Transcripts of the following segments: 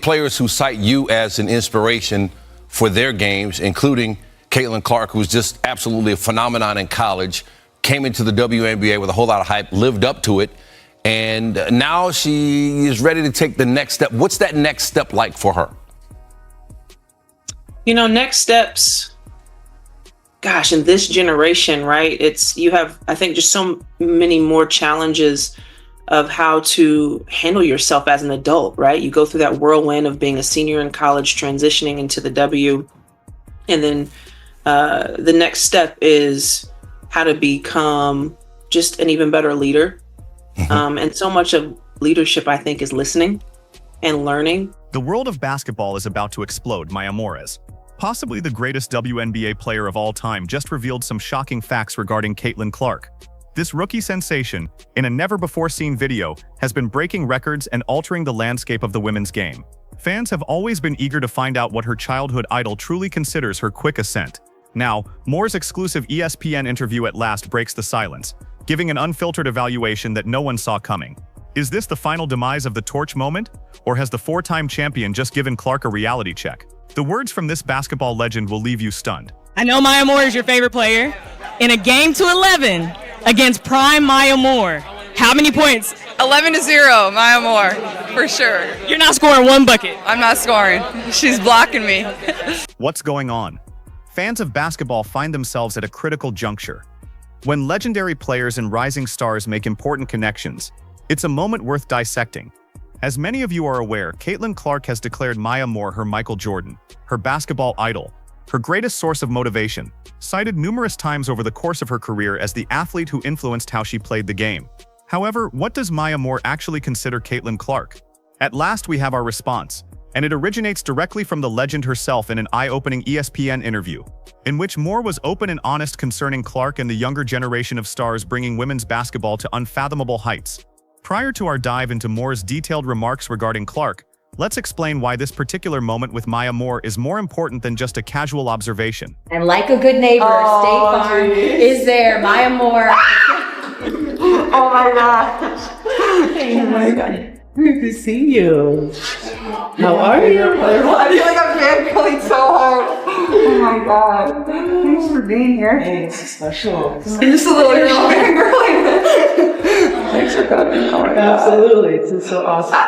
players who cite you as an inspiration for their games, including Caitlin Clark, who's just absolutely a phenomenon in college, came into the WNBA with a whole lot of hype, lived up to it, and now she is ready to take the next step. What's that next step like for her? You know, next steps, gosh, in this generation, right? You have, I think, just so many more challenges of how to handle yourself as an adult, right? You go through that whirlwind of being a senior in college, transitioning into the W, and then the next step is how to become just an even better leader. And so much of leadership, I think, is listening and learning. The world of basketball is about to explode. Maya Moores, possibly the greatest WNBA player of all time, just revealed some shocking facts regarding Caitlin Clark. This rookie sensation, in a never-before-seen video, has been breaking records and altering the landscape of the women's game. Fans have always been eager to find out what her childhood idol truly considers her quick ascent. Now, Moore's exclusive ESPN interview at last breaks the silence, giving an unfiltered evaluation that no one saw coming. Is this the final demise of the torch moment? Or has the four-time champion just given Clark a reality check? The words from this basketball legend will leave you stunned. I know Maya Moore is your favorite player. In a game to 11 against prime Maya Moore, how many points? 11-0, Maya Moore, for sure. You're not scoring one bucket. I'm not scoring. She's blocking me. What's going on? Fans of basketball find themselves at a critical juncture. When legendary players and rising stars make important connections, it's a moment worth dissecting. As many of you are aware, Caitlin Clark has declared Maya Moore her Michael Jordan, her basketball idol, her greatest source of motivation, cited numerous times over the course of her career as the athlete who influenced how she played the game. However, what does Maya Moore actually consider Caitlin Clark? At last we have our response, and it originates directly from the legend herself in an eye-opening ESPN interview, in which Moore was open and honest concerning Clark and the younger generation of stars bringing women's basketball to unfathomable heights. Prior to our dive into Moore's detailed remarks regarding Clark, let's explain why this particular moment with Maya Moore is more important than just a casual observation. And like a good neighbor, State Farm is there. Maya Moore. Oh my gosh. Oh my God. Good to see you. How are you? I feel like I'm fangirling so hard. Oh my God. Thanks for being here. Hey, it's special. I'm just a little girl fangirling. Thanks for coming. Oh my God. Absolutely. It's just so awesome.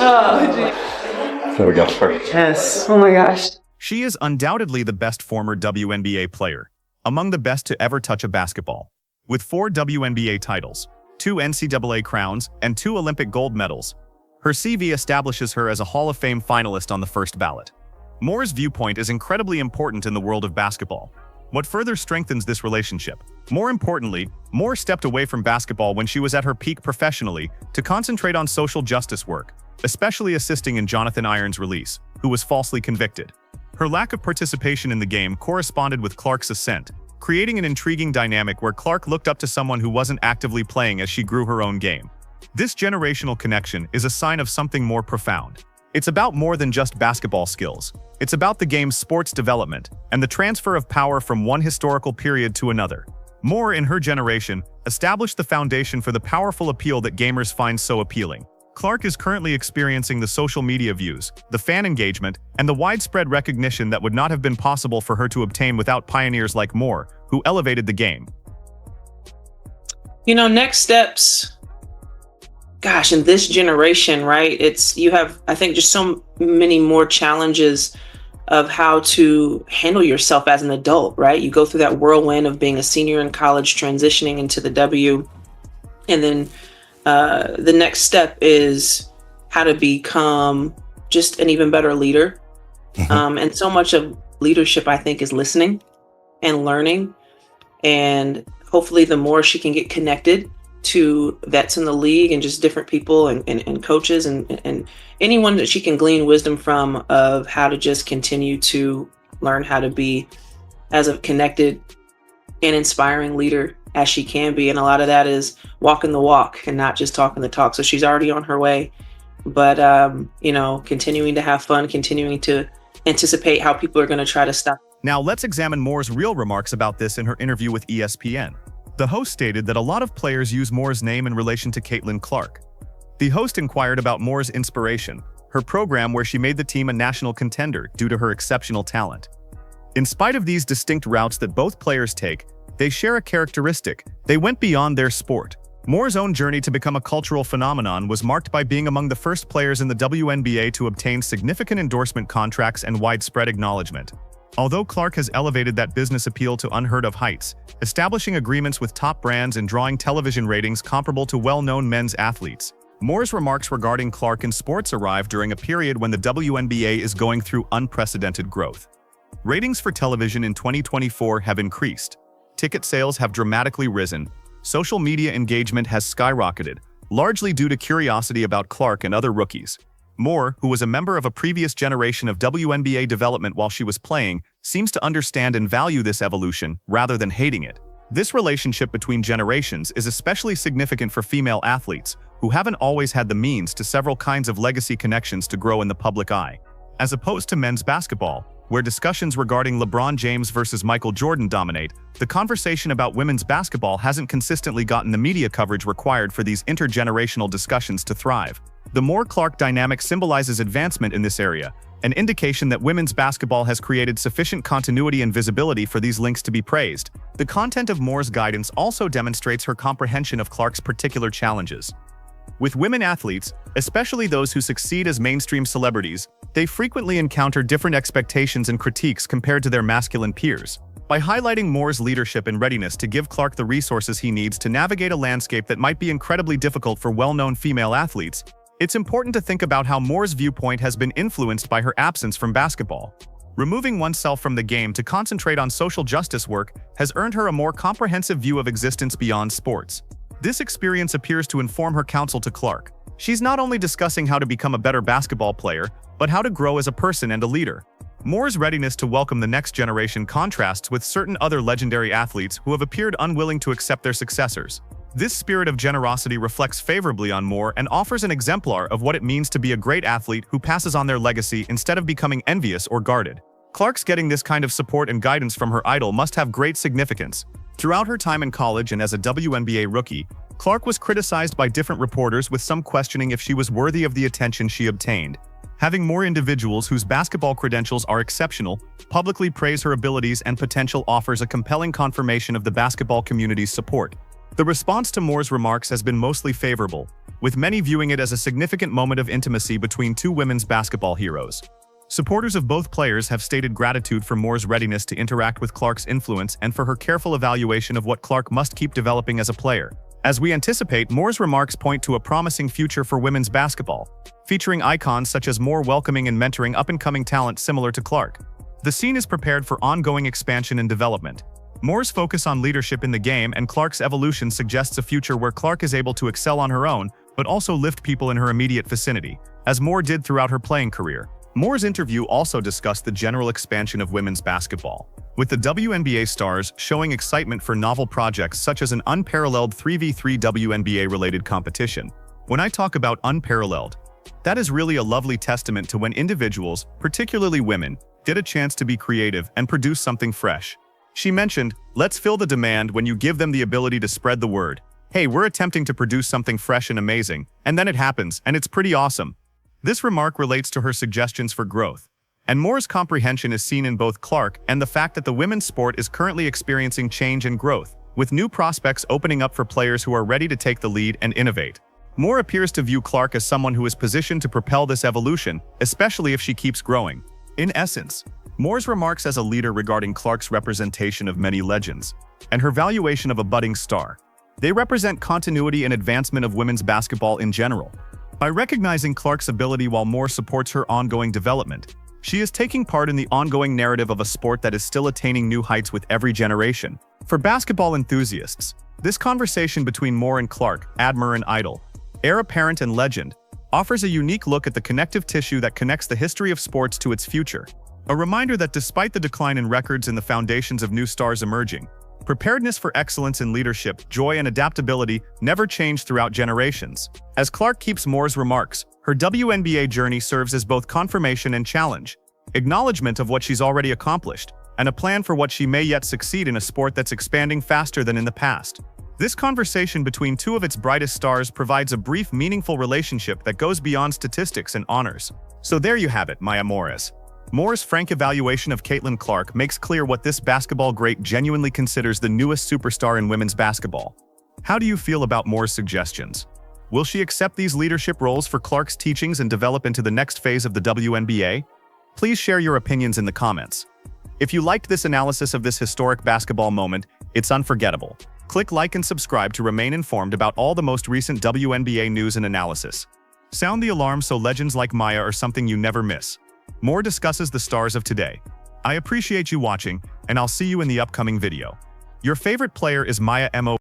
Oh, there we go. Perfect. yes. Oh my gosh. She is undoubtedly the best former WNBA player, among the best to ever touch a basketball. With 4 WNBA titles, 2 NCAA crowns, and 2 Olympic gold medals, her CV establishes her as a Hall of Fame finalist on the first ballot. Moore's viewpoint is incredibly important in the world of basketball. What further strengthens this relationship? More importantly, Moore stepped away from basketball when she was at her peak professionally to concentrate on social justice work, especially assisting in Jonathan Irons' release, who was falsely convicted. Her lack of participation in the game corresponded with Clark's ascent, creating an intriguing dynamic where Clark looked up to someone who wasn't actively playing as she grew her own game. This generational connection is a sign of something more profound. It's about more than just basketball skills. It's about the game's sports development and the transfer of power from one historical period to another. Moore, in her generation, established the foundation for the powerful appeal that gamers find so appealing. Clark is currently experiencing the social media views, the fan engagement, and the widespread recognition that would not have been possible for her to obtain without pioneers like Moore, who elevated the game. You know, next steps, gosh, in this generation, right? You have, I think, just so many more challenges of how to handle yourself as an adult, right? You go through that whirlwind of being a senior in college, transitioning into the W, and then the next step is how to become just an even better leader. And so much of leadership, I think, is listening and learning. And hopefully the more she can get connected to vets in the league and just different people and coaches and anyone that she can glean wisdom from of how to just continue to learn how to be as a connected and inspiring leader as she can be. And a lot of that is walking the walk and not just talking the talk. So she's already on her way, but continuing to have fun, continuing to anticipate how people are going to try to stop. Now let's examine Moore's real remarks about this in her interview with ESPN. The host stated that a lot of players use Moore's name in relation to Caitlin Clark. The host inquired about Moore's inspiration, her program where she made the team a national contender due to her exceptional talent. In spite of these distinct routes that both players take, they share a characteristic: they went beyond their sport. Moore's own journey to become a cultural phenomenon was marked by being among the first players in the WNBA to obtain significant endorsement contracts and widespread acknowledgement. Although Clark has elevated that business appeal to unheard-of heights, establishing agreements with top brands and drawing television ratings comparable to well-known men's athletes, Moore's remarks regarding Clark in sports arrive during a period when the WNBA is going through unprecedented growth. Ratings for television in 2024 have increased. Ticket sales have dramatically risen. Social media engagement has skyrocketed, largely due to curiosity about Clark and other rookies. Moore, who was a member of a previous generation of WNBA development while she was playing, seems to understand and value this evolution rather than hating it. This relationship between generations is especially significant for female athletes, who haven't always had the means to several kinds of legacy connections to grow in the public eye. As opposed to men's basketball, where discussions regarding LeBron James versus Michael Jordan dominate, the conversation about women's basketball hasn't consistently gotten the media coverage required for these intergenerational discussions to thrive. The Moore-Clark dynamic symbolizes advancement in this area, an indication that women's basketball has created sufficient continuity and visibility for these links to be praised. The content of Moore's guidance also demonstrates her comprehension of Clark's particular challenges. With women athletes, especially those who succeed as mainstream celebrities, they frequently encounter different expectations and critiques compared to their masculine peers. By highlighting Moore's leadership and readiness to give Clark the resources he needs to navigate a landscape that might be incredibly difficult for well-known female athletes, it's important to think about how Moore's viewpoint has been influenced by her absence from basketball. Removing oneself from the game to concentrate on social justice work has earned her a more comprehensive view of existence beyond sports. This experience appears to inform her counsel to Clark. She's not only discussing how to become a better basketball player, but how to grow as a person and a leader. Moore's readiness to welcome the next generation contrasts with certain other legendary athletes who have appeared unwilling to accept their successors. This spirit of generosity reflects favorably on Moore and offers an exemplar of what it means to be a great athlete who passes on their legacy instead of becoming envious or guarded. Clark's getting this kind of support and guidance from her idol must have great significance. Throughout her time in college and as a WNBA rookie, Clark was criticized by different reporters, with some questioning if she was worthy of the attention she obtained. Having more individuals whose basketball credentials are exceptional publicly praise her abilities and potential offers a compelling confirmation of the basketball community's support. The response to Moore's remarks has been mostly favorable, with many viewing it as a significant moment of intimacy between two women's basketball heroes. Supporters of both players have stated gratitude for Moore's readiness to interact with Clark's influence and for her careful evaluation of what Clark must keep developing as a player. As we anticipate, Moore's remarks point to a promising future for women's basketball, featuring icons such as Moore welcoming and mentoring up-and-coming talent similar to Clark. The scene is prepared for ongoing expansion and development. Moore's focus on leadership in the game and Clark's evolution suggests a future where Clark is able to excel on her own, but also lift people in her immediate vicinity, as Moore did throughout her playing career. Moore's interview also discussed the general expansion of women's basketball, with the WNBA stars showing excitement for novel projects such as an unparalleled 3v3 WNBA-related competition. When I talk about unparalleled, that is really a lovely testament to when individuals, particularly women, get a chance to be creative and produce something fresh. She mentioned, "Let's fill the demand when you give them the ability to spread the word. Hey, we're attempting to produce something fresh and amazing, and then it happens, and it's pretty awesome." This remark relates to her suggestions for growth, and Moore's comprehension is seen in both Clark and the fact that the women's sport is currently experiencing change and growth, with new prospects opening up for players who are ready to take the lead and innovate. Moore appears to view Clark as someone who is positioned to propel this evolution, especially if she keeps growing. In essence, Moore's remarks as a leader regarding Clark's representation of many legends, and her valuation of a budding star. They represent continuity and advancement of women's basketball in general. By recognizing Clark's ability while Moore supports her ongoing development, she is taking part in the ongoing narrative of a sport that is still attaining new heights with every generation. For basketball enthusiasts, this conversation between Moore and Clark, admirer and idol, heir apparent and legend, offers a unique look at the connective tissue that connects the history of sports to its future. A reminder that despite the decline in records and the foundations of new stars emerging, preparedness for excellence in leadership, joy, and adaptability never change throughout generations. As Clark keeps Moore's remarks, her WNBA journey serves as both confirmation and challenge, acknowledgement of what she's already accomplished, and a plan for what she may yet succeed in a sport that's expanding faster than in the past. This conversation between two of its brightest stars provides a brief, meaningful relationship that goes beyond statistics and honors. So there you have it, my amores. Moore's frank evaluation of Caitlin Clark makes clear what this basketball great genuinely considers the newest superstar in women's basketball. How do you feel about Moore's suggestions? Will she accept these leadership roles for Clark's teachings and develop into the next phase of the WNBA? Please share your opinions in the comments. If you liked this analysis of this historic basketball moment, it's unforgettable. Click like and subscribe to remain informed about all the most recent WNBA news and analysis. Sound the alarm so legends like Maya are something you never miss. Moore discusses the stars of today. I appreciate you watching, and I'll see you in the upcoming video. Your favorite player is Maya Mo.